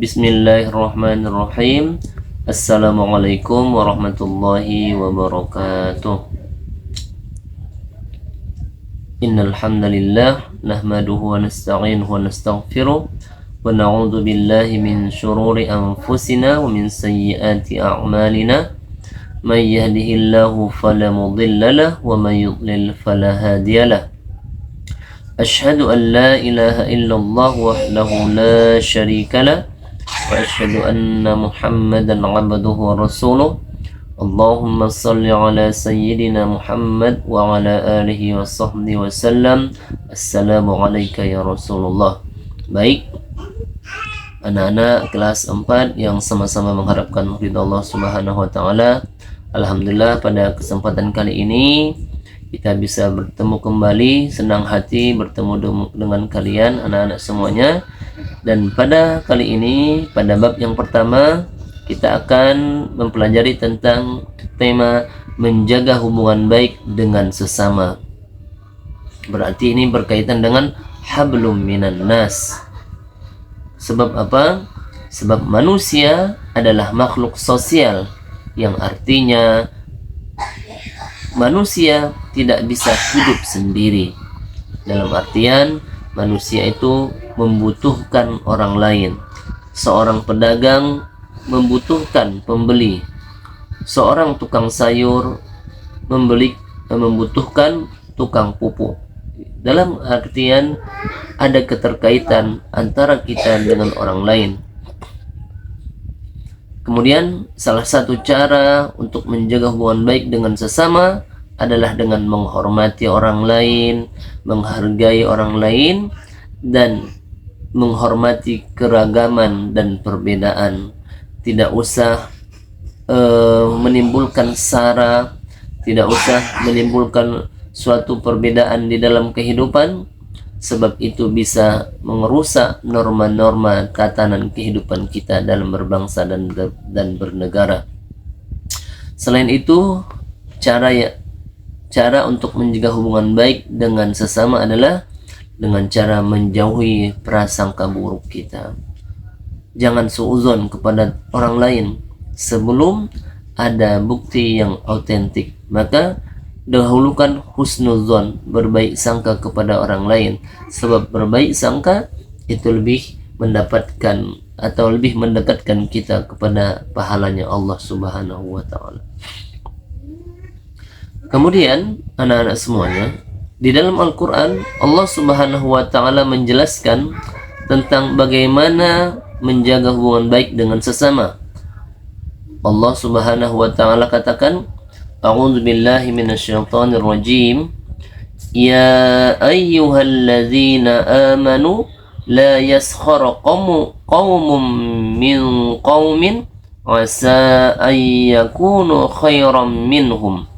Bismillahirrahmanirrahim. Assalamualaikum warahmatullahi wabarakatuh. Innal hamdalillah nahmaduhu wa nasta'inuhu wa nastaghfiruh wa na'udzu billahi min shururi anfusina wa min sayyiati a'malina. May yahdihillahu fala mudilla lahu wa may yudlil fala hadiya lahu. Asyhadu an la ilaha illallah wahdahu la syarika lah wa asyhadu anna Muhammadan abduhu wa rasuluh. Allahumma salli ala sayyidina Muhammad wa ala alihi wa sahbihi wa sallam. Assalamu alayka ya Rasulullah. Baik, anak-anak kelas 4 yang sama-sama mengharapkan ridha Allah Subhanahu wa taala. Alhamdulillah pada kesempatan kali ini kita bisa bertemu kembali, senang hati bertemu dengan kalian anak-anak semuanya. Dan pada kali ini, pada bab yang pertama, kita akan mempelajari tentang tema menjaga hubungan baik dengan sesama. Berarti ini berkaitan dengan hablum minan nas. Sebab apa? Sebab manusia adalah makhluk sosial, yang artinya manusia tidak bisa hidup sendiri. Dalam artian manusia itu membutuhkan orang lain. Seorang pedagang membutuhkan pembeli. Seorang tukang sayur membutuhkan tukang pupuk. Dalam artian ada keterkaitan antara kita dengan orang lain. Kemudian salah satu cara untuk menjaga hubungan baik dengan sesama adalah dengan menghormati orang lain, menghargai orang lain, dan menghormati keragaman dan perbedaan. Tidak usah menimbulkan sara, tidak usah menimbulkan suatu perbedaan di dalam kehidupan, sebab itu bisa merusak norma-norma tatanan kehidupan kita dalam berbangsa dan bernegara. Selain itu, cara untuk menjaga hubungan baik dengan sesama adalah dengan cara menjauhi prasangka buruk kita. Jangan suudzon kepada orang lain sebelum ada bukti yang autentik. Maka dahulukan husnuzon, berbaik sangka kepada orang lain, sebab berbaik sangka itu lebih mendapatkan atau lebih mendekatkan kita kepada pahalanya Allah Subhanahu wa taala. Kemudian anak-anak semuanya, di dalam Al-Quran Allah Subhanahu wa taala menjelaskan tentang bagaimana menjaga hubungan baik dengan sesama. Allah Subhanahu wa taala katakan, A'udzu billahi minasyaitonir rajim. Ya ayyuhalladzina amanu la yaskhar qaumun min qaumin asa ay yakunu khairan minhum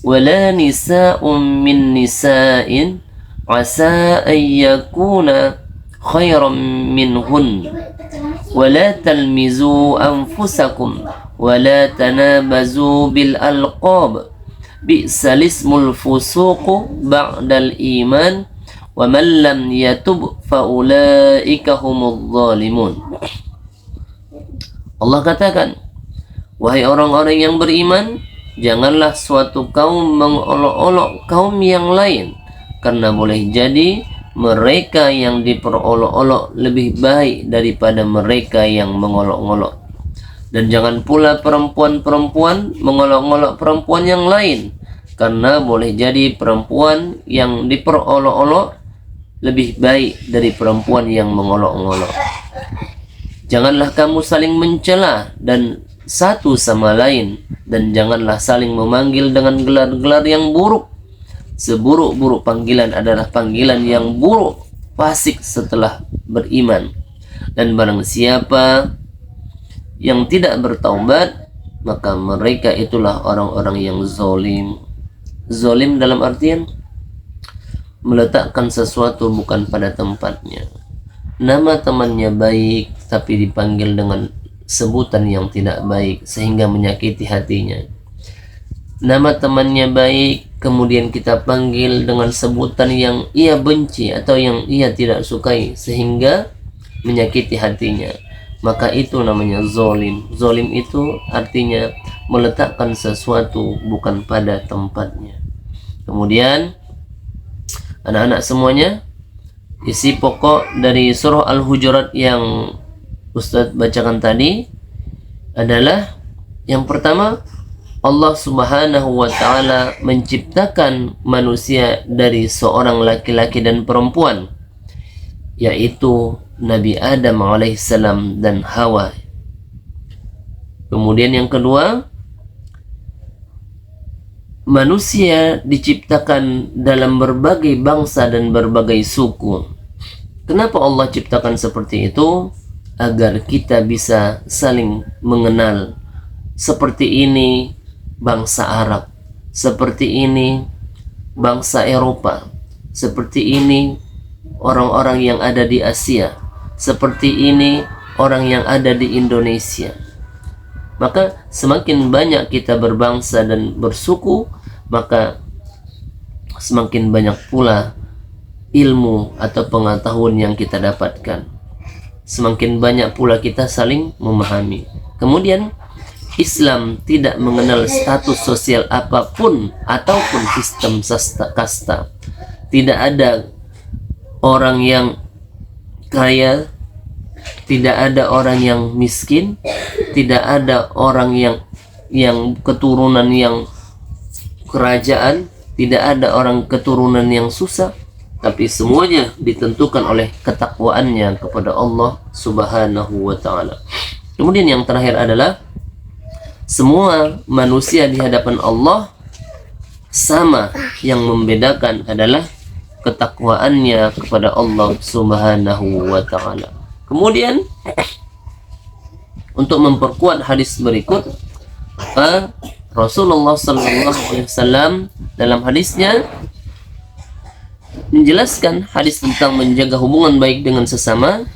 wala nisa'un min nisa'in asa ay yakuna khairan minhun wala talmizu anfusakum wala tanabazu bil alqab bi'sal ismul fusuq ba'dal iman wa man lam yatub fa ulaika humudz zalimun. Allah katakan, wahai orang-orang yang beriman, janganlah suatu kaum mengolok-olok kaum yang lain, karena boleh jadi mereka yang diperolok-olok lebih baik daripada mereka yang mengolok-olok. Dan jangan pula perempuan-perempuan mengolok-olok perempuan yang lain, karena boleh jadi perempuan yang diperolok-olok lebih baik dari perempuan yang mengolok-olok. Janganlah kamu saling mencela dan satu sama lain, dan janganlah saling memanggil dengan gelar-gelar yang buruk. Seburuk-buruk panggilan adalah panggilan yang buruk, fasik setelah beriman. Dan barang siapa yang tidak bertaubat, maka mereka itulah orang-orang yang zalim. Zalim dalam artian meletakkan sesuatu bukan pada tempatnya. Nama temannya baik, tapi dipanggil dengan sebutan yang tidak baik sehingga menyakiti hatinya. Nama temannya baik, kemudian kita panggil dengan sebutan yang ia benci atau yang ia tidak sukai sehingga menyakiti hatinya. maka itu namanya zolim. Zolim itu artinya meletakkan sesuatu bukan pada tempatnya. Kemudian anak-anak semuanya, isi pokok dari surah Al-Hujurat yang Ustadz bacakan tadi adalah yang pertama, Allah Subhanahu wa Ta'ala menciptakan manusia dari seorang laki-laki dan perempuan, yaitu Nabi Adam alaihissalam dan Hawa. Kemudian yang kedua, manusia diciptakan dalam berbagai bangsa dan berbagai suku. Kenapa Allah ciptakan seperti itu? Agar kita bisa saling mengenal. Seperti ini bangsa Arab, seperti ini bangsa Eropa, seperti ini orang-orang yang ada di Asia, seperti ini orang yang ada di Indonesia. Maka semakin banyak kita berbangsa dan bersuku, maka semakin banyak pula ilmu atau pengetahuan yang kita dapatkan. Semakin banyak pula kita saling memahami. Kemudian Islam tidak mengenal status sosial apapun ataupun sistem kasta. Tidak ada orang yang kaya, tidak ada orang yang miskin, tidak ada orang yang keturunan yang kerajaan, tidak ada orang keturunan yang susah, tapi semuanya ditentukan oleh ketakwaannya kepada Allah Subhanahu wa Ta'ala. Kemudian yang terakhir adalah semua manusia di hadapan Allah sama, yang membedakan adalah ketakwaannya kepada Allah Subhanahu wa Ta'ala. Kemudian untuk memperkuat hadis berikut, Rasulullah SAW dalam hadisnya menjelaskan hadis tentang menjaga hubungan baik dengan sesama.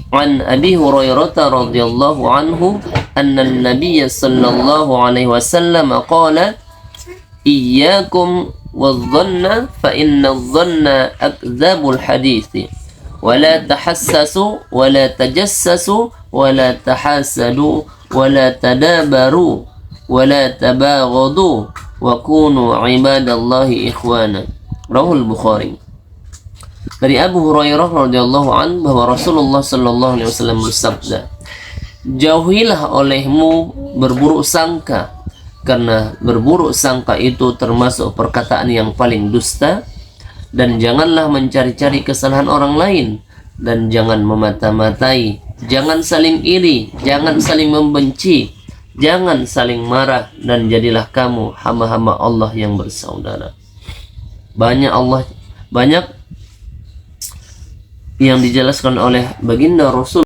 An Abi Hurairah radhiyallahu anhu anna an-nabiy sallallahu alaihi wasallam qala iyyakum wadh-dhanna fa inna adh-dhanna akdzabul hadits wa la tahassasu wa la tajassasu wa la tahasadu wa la tadabaru wa la tabaghadu wa kunu ibadallahi ikhwana. Rahul Bukhari. Dari Abu Hurairah radhiyallahu anhu bahwa Rasulullah sallallahu alaihi wasallam bersabda, jauhilah olehmu berburuk sangka, karena berburuk sangka itu termasuk perkataan yang paling dusta, dan janganlah mencari-cari kesalahan orang lain, dan jangan memata-matai, jangan saling iri, jangan saling membenci, jangan saling marah, dan jadilah kamu hamba-hamba Allah yang bersaudara. Banyak yang dijelaskan oleh baginda Rasul